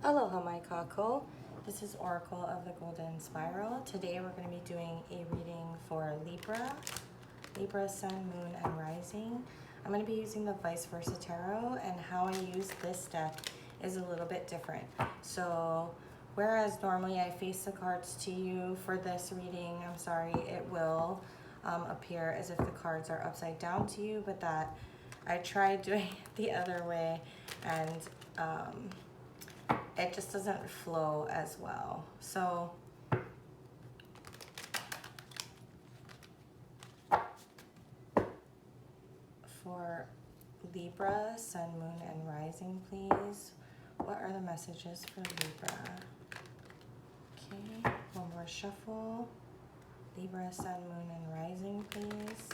Aloha, my kako. This is Oracle of the Golden Spiral. Today we're going to be doing a reading for Libra, Sun, Moon, and Rising. I'm going to be using the Vice Versa Tarot, and how I use this deck is a little bit different. So, whereas normally I face the cards to you for this reading, I'm sorry, it will appear as if the cards are upside down to you, but that I tried doing it the other way, and it just doesn't flow as well. So for Libra, Sun, Moon, and Rising, please. What are the messages for Libra? Okay, one more shuffle. Libra, Sun, Moon, and Rising, please.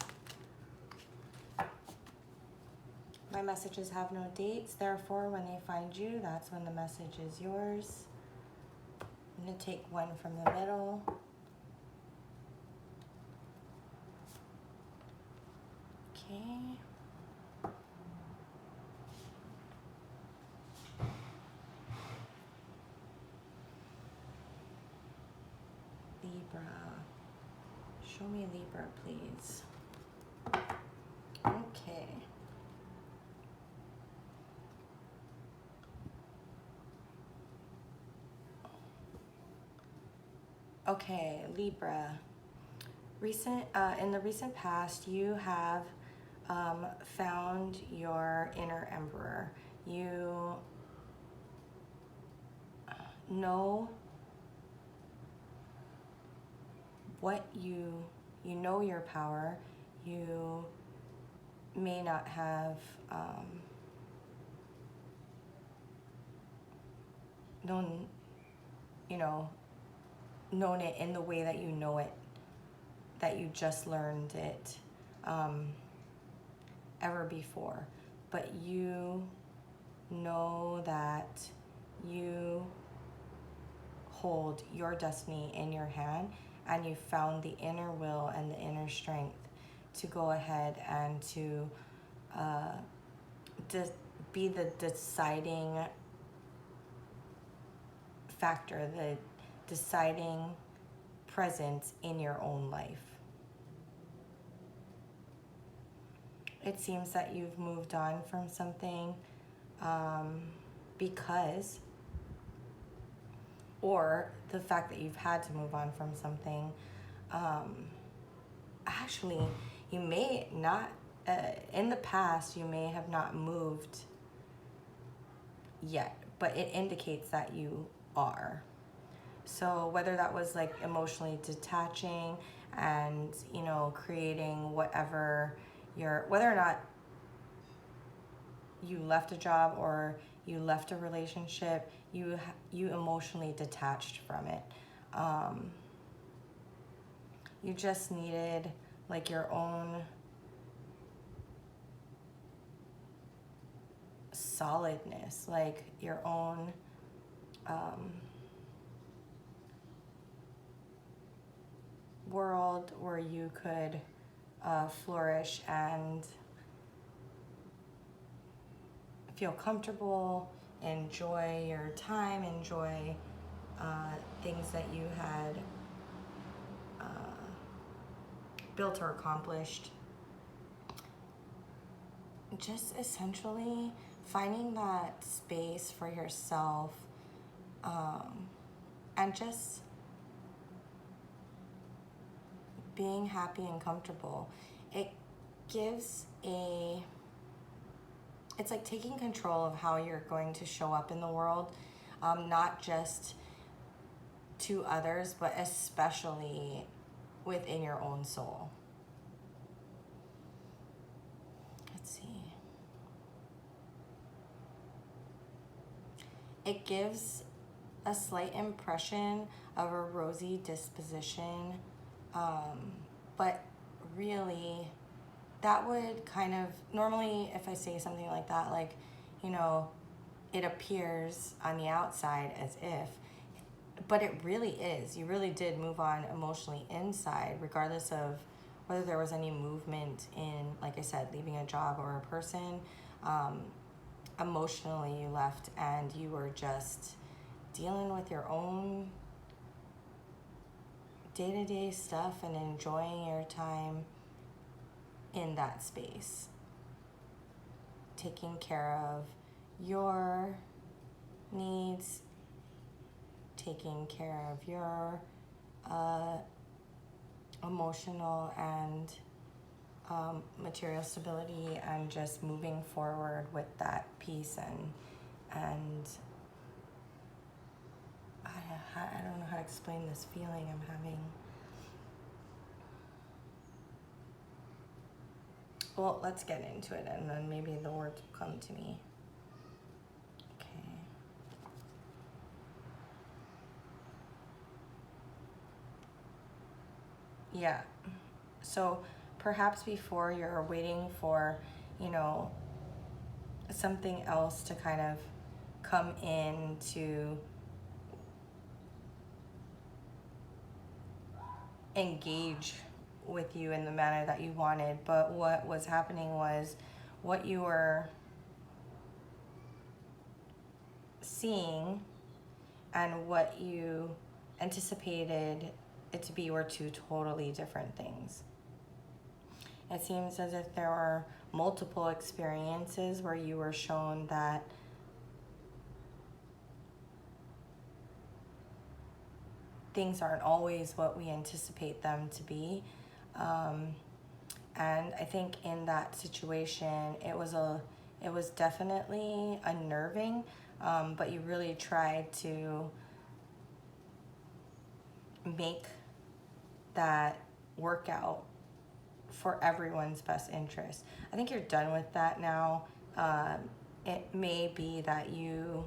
My messages have no dates, therefore when they find you, that's when the message is yours. I'm going to take one from the middle. Okay. Libra. Show me Libra, please. Okay. Okay, Libra. In the recent past, you have found your inner emperor. You know what you know your power. You may not have known it in the way that you know it, that you just learned it ever before, but you know that you hold your destiny in your hand, and you found the inner will and the inner strength to go ahead and to be the deciding factor, the deciding presence in your own life. It seems that you've moved on from something because, or the fact that you've had to move on from something, actually, you may not, in the past, you may have not moved yet, but it indicates that you are. So whether that was like emotionally detaching and, creating whatever whether or not you left a job or you left a relationship, you emotionally detached from it. You just needed like your own solidness, like your own world where you could flourish and feel comfortable, enjoy your time, enjoy things that you had built or accomplished. Just essentially finding that space for yourself, and just being happy and comfortable. It's like taking control of how you're going to show up in the world, not just to others, but especially within your own soul. Let's see. It gives a slight impression of a rosy disposition, but really that would kind of, normally if I say something like that, like, it appears on the outside as if, but it really is. You really did move on emotionally inside, regardless of whether there was any movement in, like I said, leaving a job or a person. Emotionally you left, and you were just dealing with your own day-to-day stuff and enjoying your time in that space. Taking care of your needs, taking care of your emotional and material stability, and just moving forward with that peace and I don't know how to explain this feeling I'm having. Well, let's get into it, and then maybe the words will come to me. Okay. Yeah. So perhaps before you're waiting for, something else to kind of come in to engage with you in the manner that you wanted, but what was happening was what you were seeing and what you anticipated it to be were two totally different things. It seems as if there were multiple experiences where you were shown that things aren't always what we anticipate them to be. And I think in that situation, it was definitely unnerving, but you really tried to make that work out for everyone's best interest. I think you're done with that now. It may be that you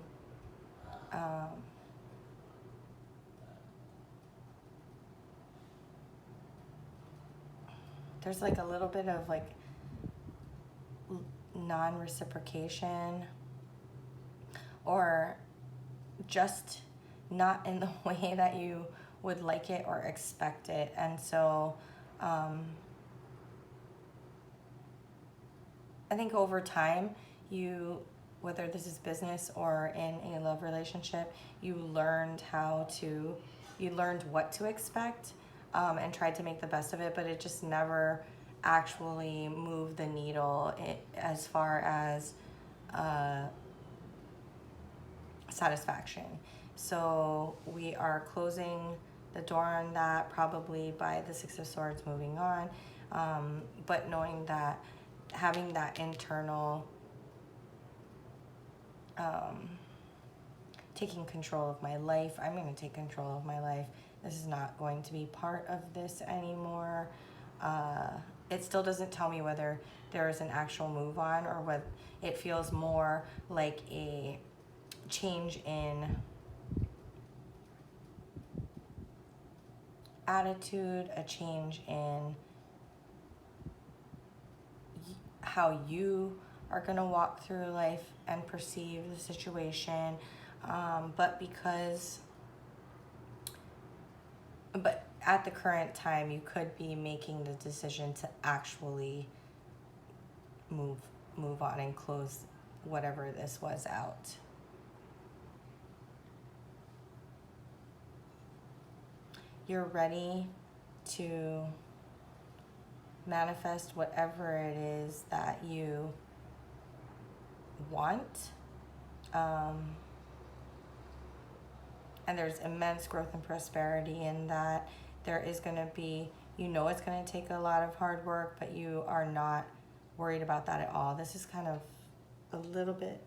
there's like a little bit of like non-reciprocation, or just not in the way that you would like it or expect it. And so I think over time, whether this is business or in a love relationship, you learned what to expect, and tried to make the best of it, but it just never actually moved the needle as far as satisfaction. So we are closing the door on that, probably by the Six of Swords, moving on, but knowing that having that internal taking control of my life. I'm going to take control of my life. This is not going to be part of this anymore. It still doesn't tell me whether there is an actual move on, or whether it feels more like a change in attitude, a change in how you are going to walk through life and perceive the situation. But at the current time, you could be making the decision to actually move on and close whatever this was out. You're ready to manifest whatever it is that you want. And there's immense growth and prosperity in that. There is going to be, it's going to take a lot of hard work, but you are not worried about that at all. This is kind of a little bit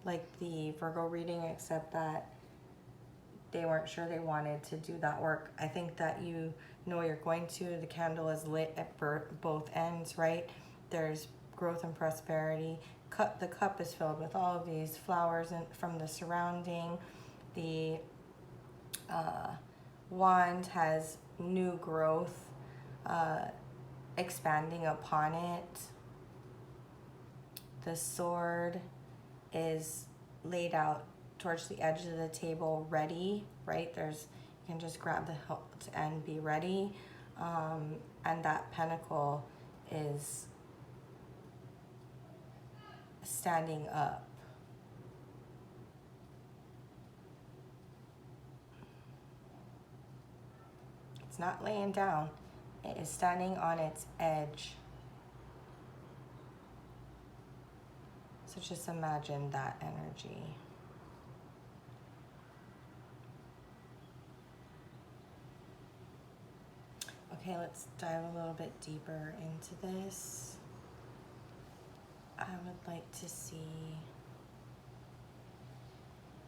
like the Virgo reading, except that they weren't sure they wanted to do that work. I think that you're going to. The candle is lit at both ends, right? There's growth and prosperity. The cup is filled with all of these flowers from the surrounding. The wand has new growth expanding upon it. The sword is laid out towards the edge of the table, ready, right? You can just grab the hilt and be ready. And that pentacle is standing up. It's not laying down. It is standing on its edge. So just imagine that energy. Okay, let's dive a little bit deeper into this. I would like to see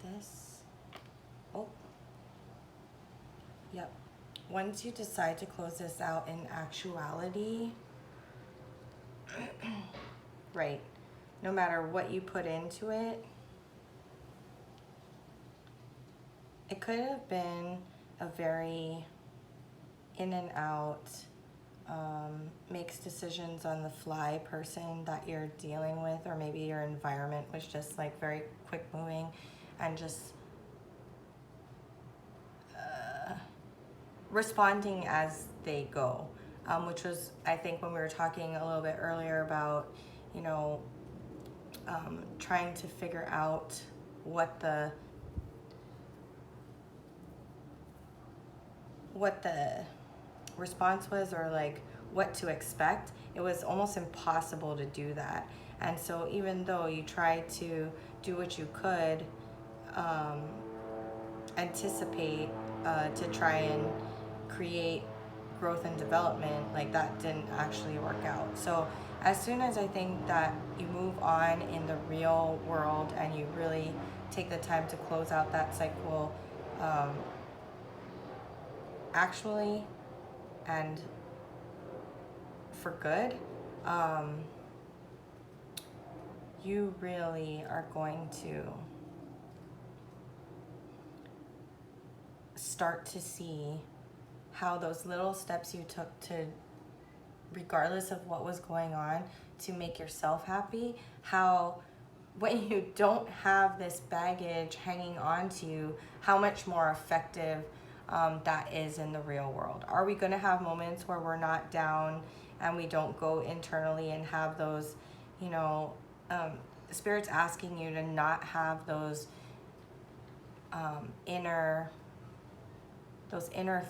this. Oh, yep. Once you decide to close this out in actuality, right, no matter what you put into it, it could have been a very in and out, makes decisions on the fly person that you're dealing with, or maybe your environment was just like very quick moving and just responding as they go, which was, I think, when we were talking a little bit earlier about, you know, trying to figure out what the response was, or like what to expect. It was almost impossible to do that. And so even though you tried to do what you could, anticipate, to try and create growth and development, like that didn't actually work out. So as soon as I think that you move on in the real world and you really take the time to close out that cycle, actually, and for good, you really are going to start to see how those little steps you took to, regardless of what was going on, to make yourself happy, how when you don't have this baggage hanging on to you, how much more effective that is in the real world. Are we going to have moments where we're not down and we don't go internally and have those, you know, Spirit's asking you to not have those inner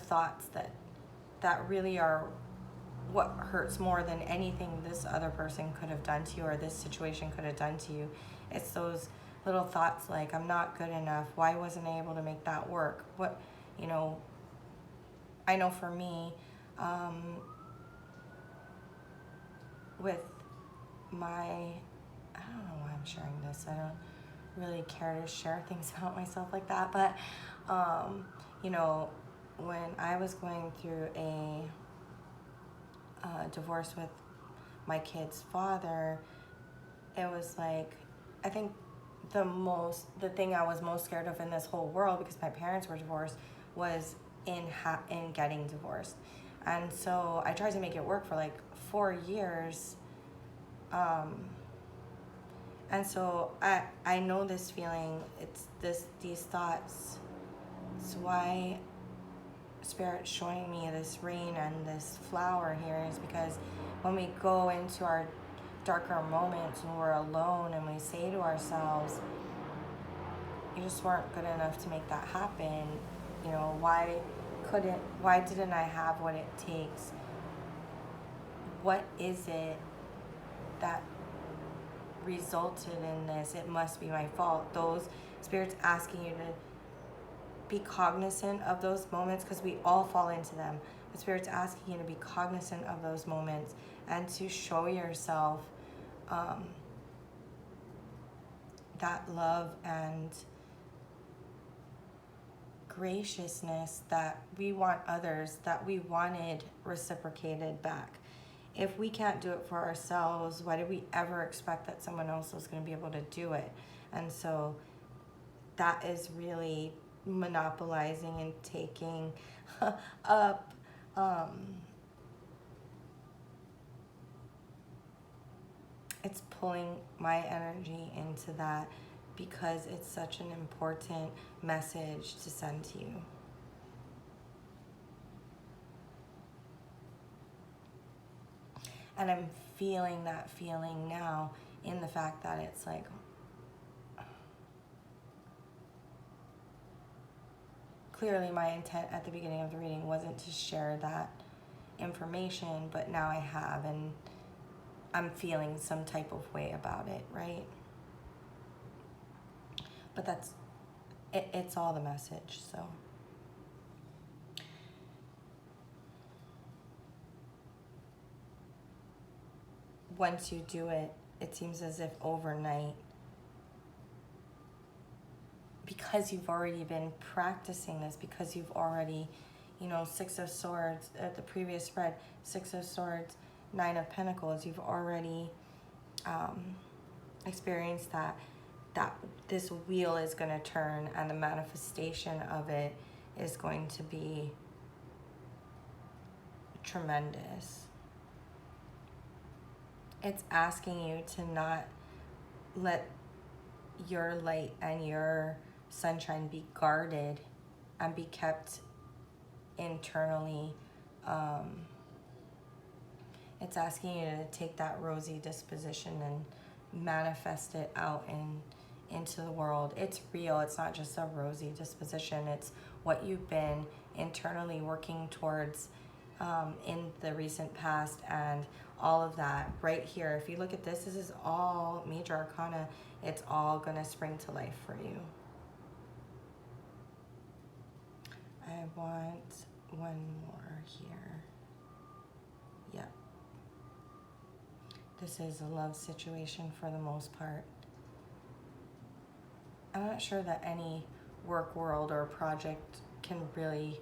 thoughts that really are what hurts more than anything this other person could have done to you, or this situation could have done to you. It's those little thoughts like, I'm not good enough. Why wasn't I able to make that work? What, you know, I know for me, with my, I don't know why I'm sharing this. I don't really care to share things about myself like that. But, you know, when I was going through a divorce with my kid's father, it was like, I think the thing I was most scared of in this whole world, because my parents were divorced, was in getting divorced. And so I tried to make it work for like 4 years. And so I know this feeling, it's these thoughts. It's why Spirit's showing me this rain and this flower here, is because when we go into our darker moments when we're alone and we say to ourselves, you just weren't good enough to make that happen. You know, why didn't I have what it takes? What is it that resulted in this? It must be my fault. Those Spirit's asking you to be cognizant of those moments, because we all fall into them. The Spirit's asking you to be cognizant of those moments and to show yourself that love and graciousness that we want others, that we wanted reciprocated back. If we can't do it for ourselves, why did we ever expect that someone else was going to be able to do it? And so that is really monopolizing and taking up it's pulling my energy into that, because it's such an important message to send to you. And I'm feeling that feeling now in the fact that it's like, clearly my intent at the beginning of the reading wasn't to share that information, but now I have, and I'm feeling some type of way about it, right? But that's it, it's all the message. So once you do it, it seems as if overnight, because you've already been practicing this, because you've already, you know, Six of Swords at the previous spread, Six of Swords, Nine of Pentacles, you've already experienced that this wheel is going to turn, and the manifestation of it is going to be tremendous. It's asking you to not let your light and your sunshine be guarded and be kept internally. It's asking you to take that rosy disposition and manifest it out into the world. It's real. It's not just a rosy disposition. It's what you've been internally working towards in the recent past, and all of that right here. If you look at this, this is all major arcana. It's all going to spring to life for you. I want one more here. Yep. This is a love situation for the most part. I'm not sure that any work world or project can really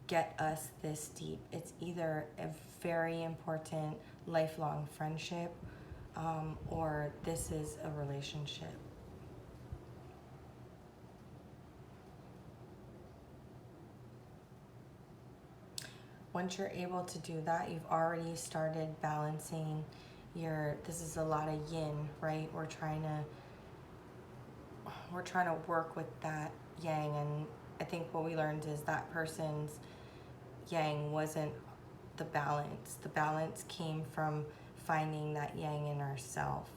get us this deep. It's either a very important lifelong friendship, or this is a relationship. Once you're able to do that, you've already started balancing this is a lot of yin, right? We're trying to work with that yang, and I think what we learned is that person's yang wasn't the balance. The balance came from finding that yang in ourselves.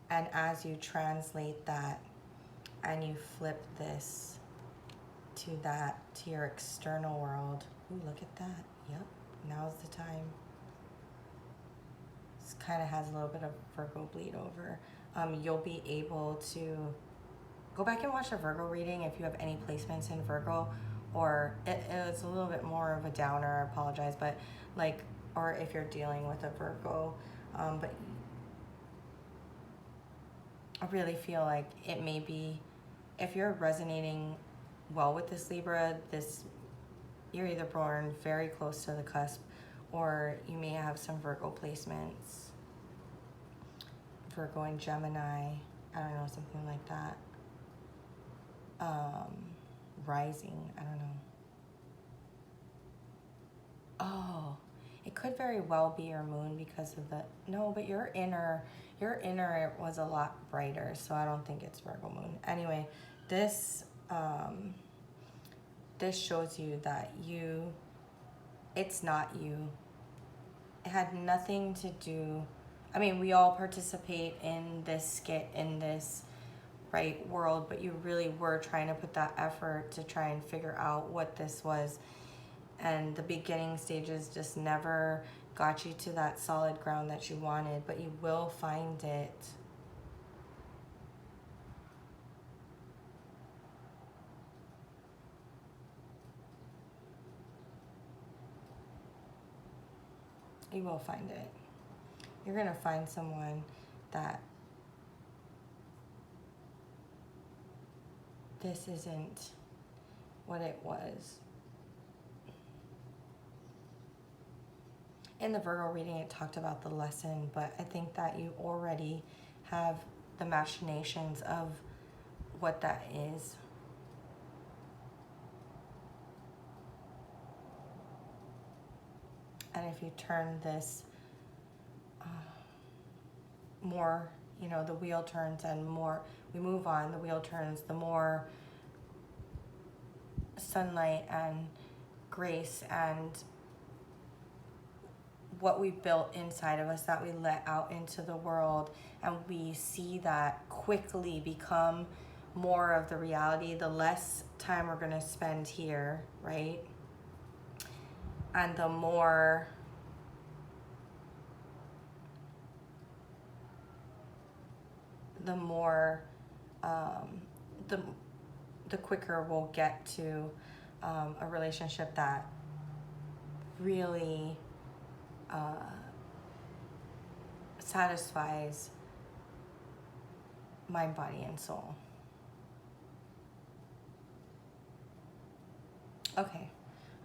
And as you translate that and you flip this to your external world, ooh, look at that. Yep, now's the time. This kind of has a little bit of Virgo bleed over. You'll be able to go back and watch a Virgo reading if you have any placements in Virgo, or it's a little bit more of a downer, I apologize, but like, or if you're dealing with a Virgo, but I really feel like it may be, if you're resonating well with this Libra, you're either born very close to the cusp, or you may have some Virgo placements. Virgo and Gemini, I don't know, something like that. Rising, I don't know. Oh, it could very well be your moon because of no, but your inner was a lot brighter, so I don't think it's Virgo moon. Anyway, this shows you that it's not you. It had nothing to do, I mean, we all participate in this skit, in this right world, but you really were trying to put that effort to try and figure out what this was, and the beginning stages just never got you to that solid ground that you wanted, but you will find it. You will find it. You're going to find someone that this isn't what it was. In the Virgo reading, it talked about the lesson, but I think that you already have the machinations of what that is. And if you turn this more, you know, the wheel turns, and more we move on, the wheel turns, the more sunlight and grace and what we built inside of us that we let out into the world, and we see that quickly become more of the reality, the less time we're going to spend here, right? And the more the quicker we'll get to a relationship that really satisfies mind, body, and soul. Okay,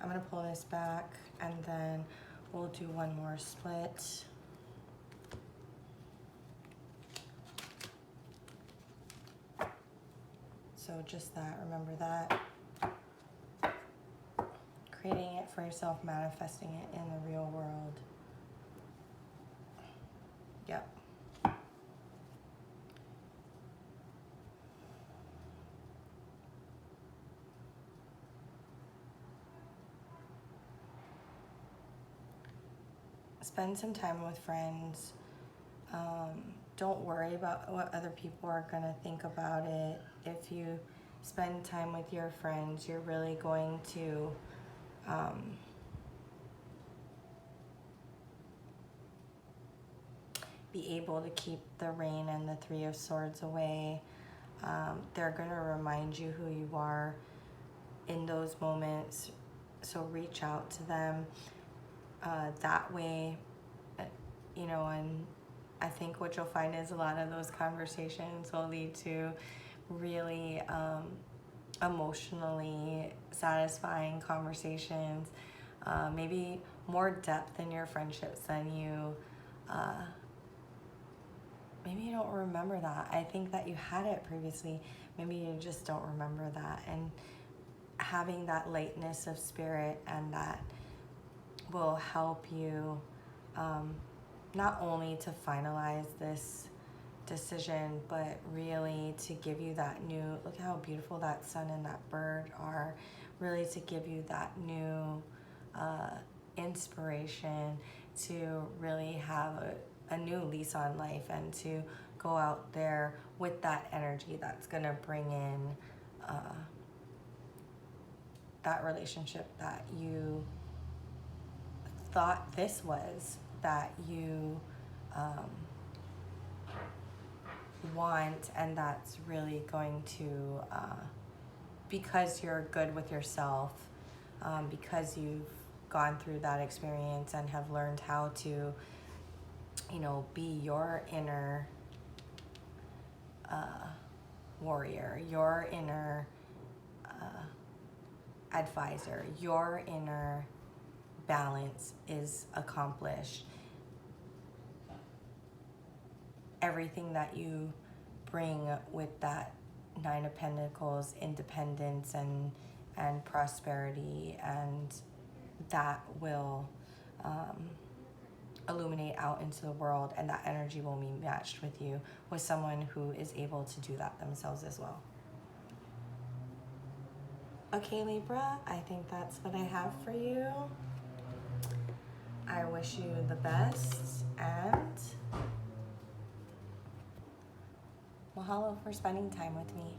I'm gonna pull this back and then we'll do one more split. So just that, remember that. Creating it for yourself, manifesting it in the real world. Yep. Spend some time with friends. Don't worry about what other people are going to think about it. If you spend time with your friends, you're really going to be able to keep the Rain and the Three of Swords away. They're going to remind you who you are in those moments. So reach out to them that way, you know, and I think what you'll find is a lot of those conversations will lead to really emotionally satisfying conversations, maybe more depth in your friendships than you, maybe you don't remember that. I think that you had it previously, maybe you just don't remember that. And having that lightness of spirit, and that will help you not only to finalize this decision, but really to give you that new, look how beautiful that sun and that bird are, really to give you that new inspiration to really have a new lease on life, and to go out there with that energy that's going to bring in that relationship that you thought this was, that you want, and that's really going to, because you're good with yourself, because you've gone through that experience and have learned how to, you know, be your inner warrior, your inner advisor, your inner balance is accomplished. Everything that you bring with that Nine of Pentacles, independence and prosperity, and that will illuminate out into the world, and that energy will be matched with you, with someone who is able to do that themselves as well. Okay, Libra, I think that's what I have for you. I wish you the best, and mahalo for spending time with me.